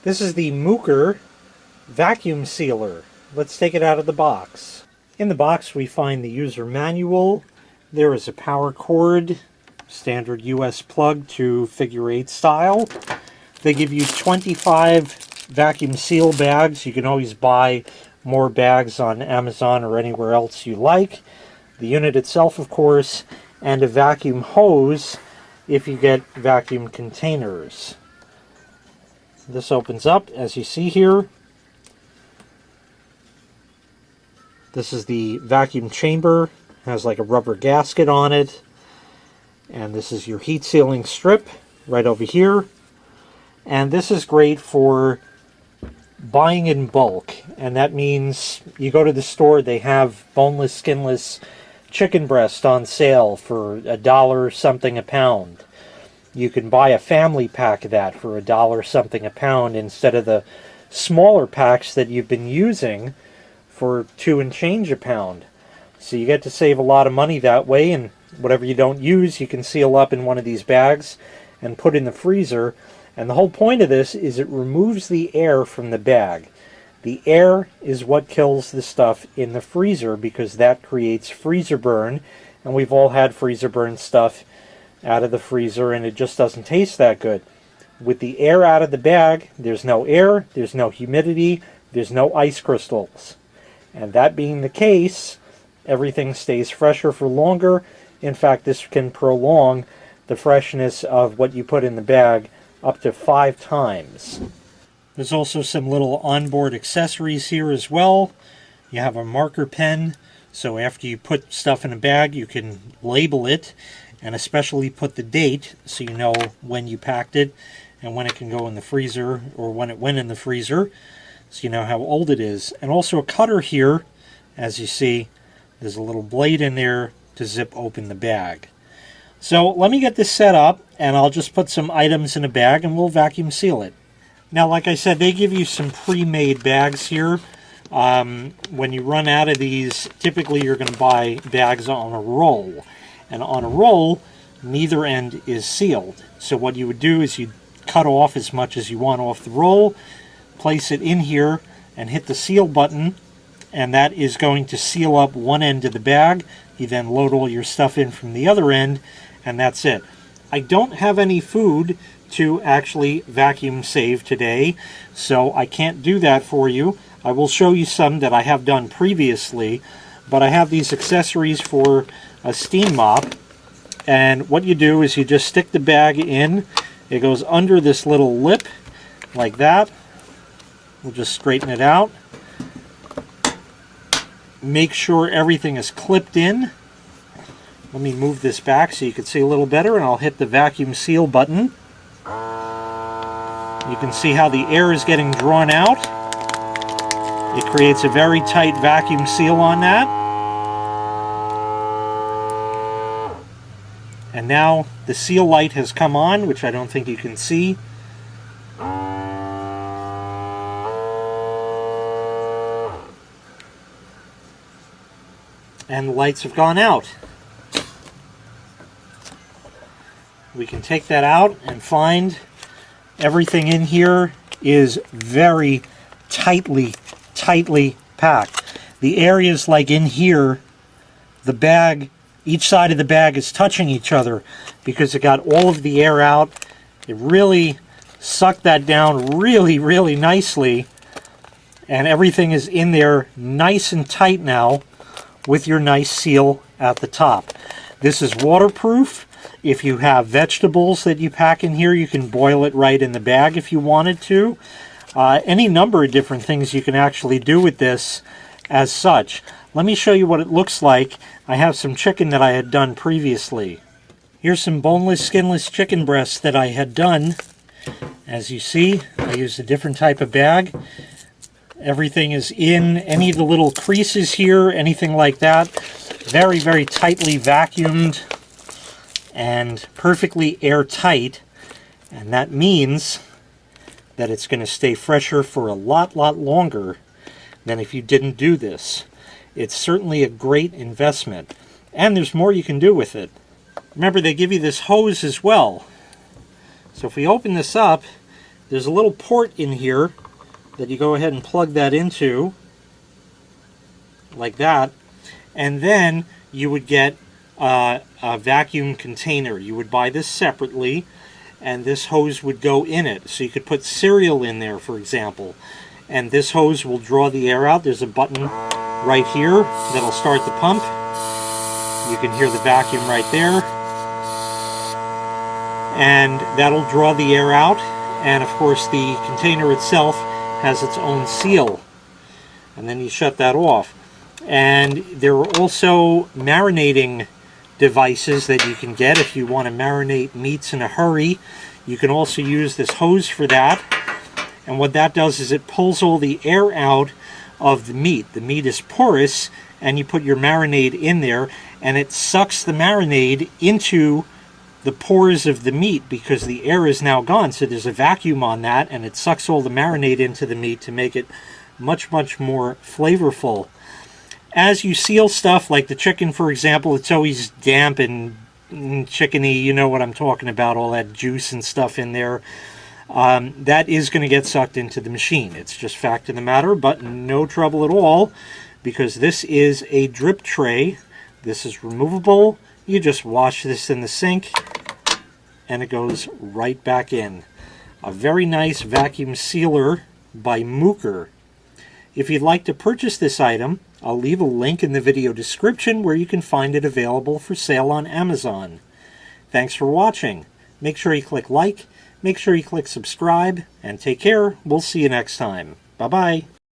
This is the Mooker vacuum sealer. Let's take it out of the box. In the box we find the user manual. There is a power cord, standard US plug to figure 8 style. They give you 25 vacuum seal bags. You can always buy more bags on Amazon or anywhere else you like. The unit itself, of course, and a vacuum hose if you get vacuum containers. This opens up, as you see here. This is the vacuum chamber. It has like a rubber gasket on it. And this is your heat sealing strip right over here. And this is great for buying in bulk. And that means you go to the store, they have boneless, skinless chicken breast on sale for $1 something a pound. You can buy a family pack of that for $1 something a pound instead of the smaller packs that you've been using for $2 and change a pound. So you get to save a lot of money that way, and whatever you don't use you can seal up in one of these bags and put in the freezer. And the whole point of this is it removes the air from the bag. The air is what kills the stuff in the freezer because that creates freezer burn, and we've all had freezer burn stuff out of the freezer and it just doesn't taste that good. With the air out of the bag, there's no air, there's no humidity, there's no ice crystals. And that being the case, everything stays fresher for longer. In fact, this can prolong the freshness of what you put in the bag up to 5 times. There's also some little onboard accessories here as well. You have a marker pen, so after you put stuff in a bag you can label it and especially put the date so you know when you packed it and when it can go in the freezer, or when it went in the freezer, so you know how old it is. And also a cutter here. As you see, there's a little blade in there to zip open the bag. So let me get this set up and I'll just put some items in a bag and we'll vacuum seal it. Now, like I said, they give you some pre-made bags here. When you run out of these, typically you're going to buy bags on a roll. And on a roll, neither end is sealed. So what you would do is you'd cut off as much as you want off the roll, place it in here, and hit the seal button, and that is going to seal up one end of the bag. You then load all your stuff in from the other end, and that's it. I don't have any food to actually vacuum save today, so I can't do that for you. I will show you some that I have done previously, but I have these accessories for a steam mop, and what you do is you just stick the bag in. It goes under this little lip like that. We'll just straighten it out. Make sure everything is clipped in. Let me move this back so you can see a little better, and I'll hit the vacuum seal button. You can see how the air is getting drawn out. It creates a very tight vacuum seal on that. And now the seal light has come on, which I don't think you can see. And the lights have gone out. We can take that out and find everything in here is very tightly packed. The areas like in here, the bag, each side of the bag is touching each other because it got all of the air out. It really sucked that down really nicely, and everything is in there nice and tight now with your nice seal at the top. This is waterproof. If you have vegetables that you pack in here, you can boil it right in the bag if you wanted to. Any number of different things you can actually do with this as such. Let me show you what it looks like. I have some chicken that I had done previously. Here's some boneless, skinless chicken breasts that I had done. As you see, I used a different type of bag. Everything is in any of the little creases here, anything like that. Very tightly vacuumed and perfectly airtight. And that means that it's going to stay fresher for a lot longer than if you didn't do this. It's certainly a great investment, and there's more you can do with it. Remember, they give you this hose as well. So if we open this up, there's a little port in here that you go ahead and plug that into, like that, and then you would get a vacuum container. You would buy this separately, and this hose would go in it. So you could put cereal in there, for example, and this hose will draw the air out. There's a button right here that'll start the pump. You can hear the vacuum right there, and that'll draw the air out. And of course the container itself has its own seal, and then you shut that off. And there are also marinating devices that you can get if you want to marinate meats in a hurry. You can also use this hose for that, and what that does is it pulls all the air out of the meat. The meat is porous, and you put your marinade in there, and it sucks the marinade into the pores of the meat because the air is now gone. So there's a vacuum on that, and it sucks all the marinade into the meat to make it much, much more flavorful. As you seal stuff, like the chicken, for example, it's always damp and chickeny. You know what I'm talking about, all that juice and stuff in there. That is going to get sucked into the machine. It's just fact of the matter, but no trouble at all, because this is a drip tray. This is removable. You just wash this in the sink, and it goes right back in. A very nice vacuum sealer by Mooker. If you'd like to purchase this item, I'll leave a link in the video description where you can find it available for sale on Amazon. Thanks for watching. Make sure you click like, make sure you click subscribe, and take care. We'll see you next time. Bye-bye.